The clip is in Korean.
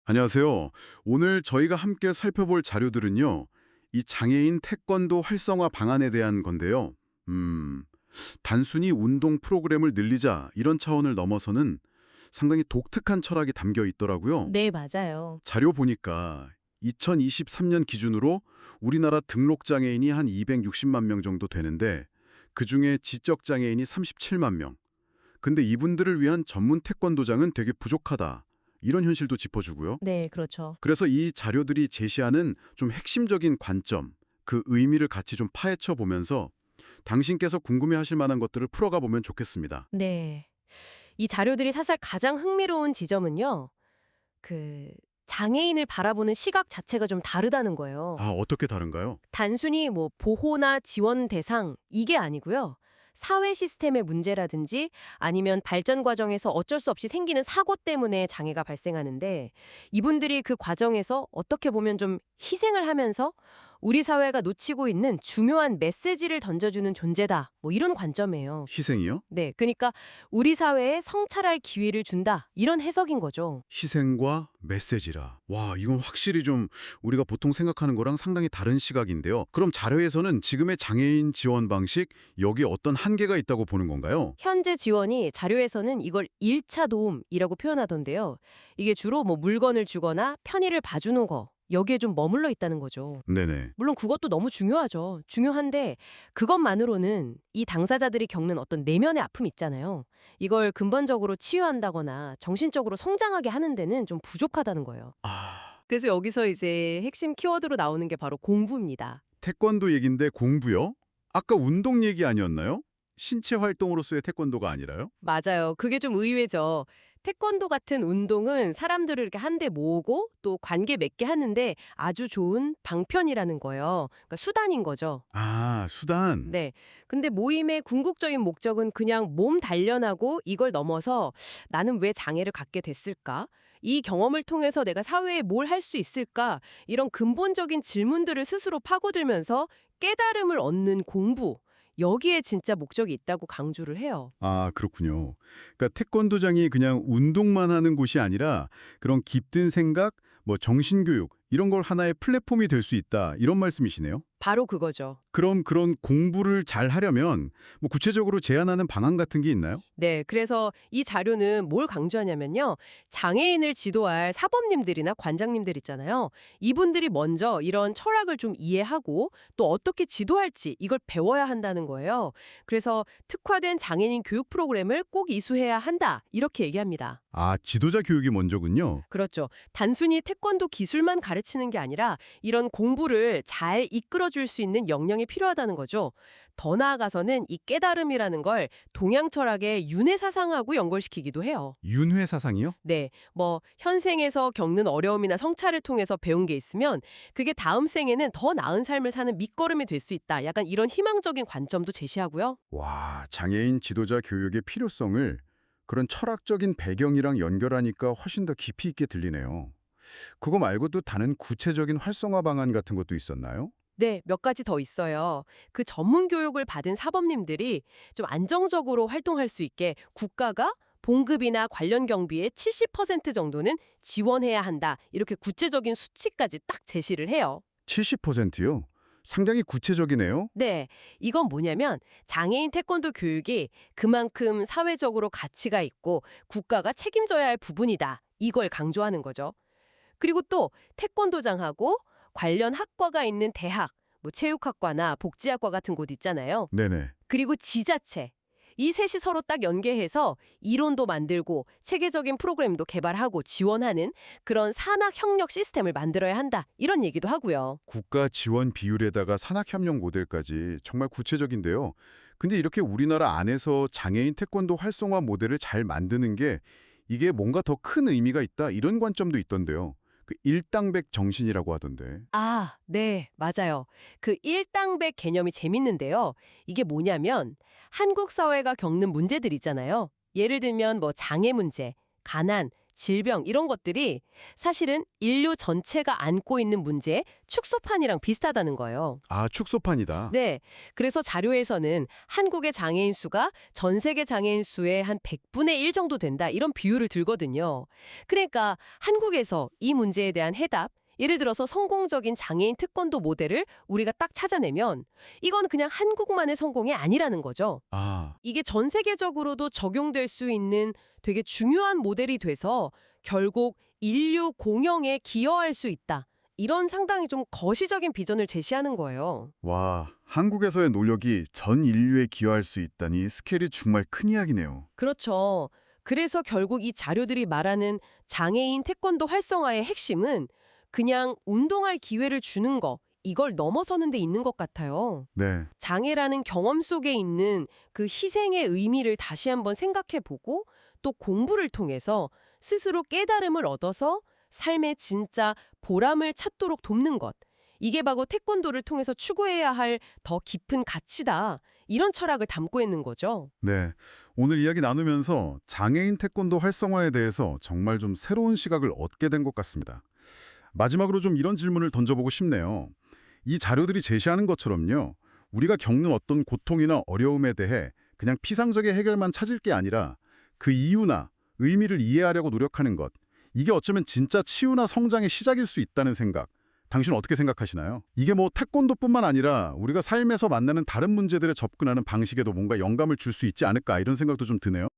안녕하세요. 오늘 저희가 함께 살펴볼 자료들은요, 이 장애인 태권도 활성화 방안에 대한 건데요. 단순히 운동 프로그램을 늘리자 이런 차원을 넘어서는 상당히 독특한 철학이 담겨 있더라고요. 네, 맞아요. 자료 보니까 2023년 기준으로 우리나라 등록 장애인이 한 260만 명 정도 되는데 그중에 지적 장애인이 37만 명. 근데 이분들을 위한 전문 태권도장은 되게 부족하다. 이런 현실도 짚어주고요. 네, 그렇죠. 그래서 이 자료들이 제시하는 좀 핵심적인 관점, 그 의미를 같이 좀 파헤쳐 보면서 당신께서 궁금해하실 만한 것들을 풀어가 보면 좋겠습니다. 네. 이 자료들이 사실 가장 흥미로운 지점은요. 장애인을 바라보는 시각 자체가 좀 다르다는 거예요. 아, 어떻게 다른가요? 단순히 뭐 보호나 지원 대상 이게 아니고요. 사회 시스템의 문제라든지 아니면 발전 과정에서 어쩔 수 없이 생기는 사고 때문에 장애가 발생하는데 이분들이 그 과정에서 어떻게 보면 좀 희생을 하면서 우리 사회가 놓치고 있는 중요한 메시지를 던져주는 존재다. 뭐 이런 관점이에요. 희생이요? 네, 그러니까 우리 사회에 성찰할 기회를 준다. 이런 해석인 거죠. 희생과 메시지라. 와, 이건 확실히 좀 우리가 보통 생각하는 거랑 상당히 다른 시각인데요. 그럼 자료에서는 지금의 장애인 지원 방식, 여기에 어떤 한계가 있다고 보는 건가요? 현재 지원이 자료에서는 이걸 1차 도움이라고 표현하던데요. 이게 주로 뭐 물건을 주거나 편의를 봐주는 거, 여기에 좀 머물러 있다는 거죠. 네네. 물론 그것도 너무 중요하죠. 중요한데 그것만으로는 이 당사자들이 겪는 어떤 내면의 아픔이 있잖아요. 이걸 근본적으로 치유한다거나 정신적으로 성장하게 하는 데는 좀 부족하다는 거예요. 아, 그래서 여기서 이제 핵심 키워드로 나오는 게 바로 공부입니다. 태권도 얘긴데 공부요? 아까 운동 얘기 아니었나요? 신체 활동으로서의 태권도가 아니라요? 맞아요. 그게 좀 의외죠. 태권도 같은 운동은 사람들을 이렇게 한데 모으고 또 관계 맺게 하는데 아주 좋은 방편이라는 거예요. 그러니까 수단인 거죠. 아, 수단. 네. 근데 모임의 궁극적인 목적은 그냥 몸 단련하고 이걸 넘어서 나는 왜 장애를 갖게 됐을까? 이 경험을 통해서 내가 사회에 뭘 할 수 있을까? 이런 근본적인 질문들을 스스로 파고들면서 깨달음을 얻는 공부. 여기에 진짜 목적이 있다고 강조를 해요. 아, 그렇군요. 그러니까 태권도장이 그냥 운동만 하는 곳이 아니라 그런 깊은 생각, 뭐 정신교육 이런 걸 하나의 플랫폼이 될 수 있다. 이런 말씀이시네요. 바로 그거죠. 그럼 그런 공부를 잘 하려면 뭐 구체적으로 제안하는 방안 같은 게 있나요? 네, 그래서 이 자료는 뭘 강조하냐면요. 장애인을 지도할 사범님들이나 관장님들 있잖아요. 이분들이 먼저 이런 철학을 좀 이해하고 또 어떻게 지도할지 이걸 배워야 한다는 거예요. 그래서 특화된 장애인 교육 프로그램을 꼭 이수해야 한다. 이렇게 얘기합니다. 아, 지도자 교육이 먼저군요. 그렇죠. 단순히 태권도 기술만 가르치는 게 아니라 이런 공부를 잘 이끌어줄 수 있는 역량이 필요하다는 거죠. 더 나아가서는 이 깨달음이라는 걸 동양 철학의 윤회 사상하고 연결시키기도 해요. 윤회 사상이요? 네, 뭐 현생에서 겪는 어려움이나 성찰을 통해서 배운 게 있으면 그게 다음 생에는 더 나은 삶을 사는 밑거름이 될 수 있다. 약간 이런 희망적인 관점도 제시하고요. 와, 장애인 지도자 교육의 필요성을 그런 철학적인 배경이랑 연결하니까 훨씬 더 깊이 있게 들리네요. 그거 말고도 다른 구체적인 활성화 방안 같은 것도 있었나요? 네, 몇 가지 더 있어요. 그 전문 교육을 받은 사범님들이 좀 안정적으로 활동할 수 있게 국가가 봉급이나 관련 경비의 70% 정도는 지원해야 한다. 이렇게 구체적인 수치까지 딱 제시를 해요. 70%요? 상당히 구체적이네요. 네, 이건 뭐냐면 장애인 태권도 교육이 그만큼 사회적으로 가치가 있고 국가가 책임져야 할 부분이다. 이걸 강조하는 거죠. 그리고 또 태권도장하고 관련 학과가 있는 대학, 뭐 체육학과나 복지학과 같은 곳 있잖아요. 네네. 그리고 지자체. 이 셋이 서로 딱 연계해서 이론도 만들고 체계적인 프로그램도 개발하고 지원하는 그런 산학 협력 시스템을 만들어야 한다. 이런 얘기도 하고요. 국가 지원 비율에다가 산학협력 모델까지 정말 구체적인데요. 근데 이렇게 우리나라 안에서 장애인 태권도 활성화 모델을 잘 만드는 게 이게 뭔가 더 큰 의미가 있다 이런 관점도 있던데요. 그 일당백 정신이라고 하던데. 아, 네, 맞아요. 그 일당백 개념이 재밌는데요. 이게 뭐냐면 한국 사회가 겪는 문제들 있잖아요. 예를 들면 뭐 장애 문제, 가난, 질병 이런 것들이 사실은 인류 전체가 안고 있는 문제의 축소판이랑 비슷하다는 거예요. 아, 축소판이다. 네. 그래서 자료에서는 한국의 장애인 수가 전 세계 장애인 수의 한 100분의 1 정도 된다. 이런 비율을 들거든요. 그러니까 한국에서 이 문제에 대한 해답, 예를 들어서 성공적인 장애인 태권도 모델을 우리가 딱 찾아내면 이건 그냥 한국만의 성공이 아니라는 거죠. 아, 이게 전 세계적으로도 적용될 수 있는 되게 중요한 모델이 돼서 결국 인류 공영에 기여할 수 있다. 이런 상당히 좀 거시적인 비전을 제시하는 거예요. 와, 한국에서의 노력이 전 인류에 기여할 수 있다니 스케일이 정말 큰 이야기네요. 그렇죠. 그래서 결국 이 자료들이 말하는 장애인 태권도 활성화의 핵심은 그냥 운동할 기회를 주는 거, 이걸 넘어서는 데 있는 것 같아요. 네, 장애라는 경험 속에 있는 그 희생의 의미를 다시 한번 생각해 보고 또 공부를 통해서 스스로 깨달음을 얻어서 삶의 진짜 보람을 찾도록 돕는 것. 이게 바로 태권도를 통해서 추구해야 할 더 깊은 가치다. 이런 철학을 담고 있는 거죠. 네. 오늘 이야기 나누면서 장애인 태권도 활성화에 대해서 정말 좀 새로운 시각을 얻게 된 것 같습니다. 마지막으로 좀 이런 질문을 던져보고 싶네요. 이 자료들이 제시하는 것처럼요. 우리가 겪는 어떤 고통이나 어려움에 대해 그냥 피상적인 해결만 찾을 게 아니라 그 이유나 의미를 이해하려고 노력하는 것. 이게 어쩌면 진짜 치유나 성장의 시작일 수 있다는 생각. 당신은 어떻게 생각하시나요? 이게 뭐 태권도뿐만 아니라 우리가 삶에서 만나는 다른 문제들에 접근하는 방식에도 뭔가 영감을 줄 수 있지 않을까 이런 생각도 좀 드네요.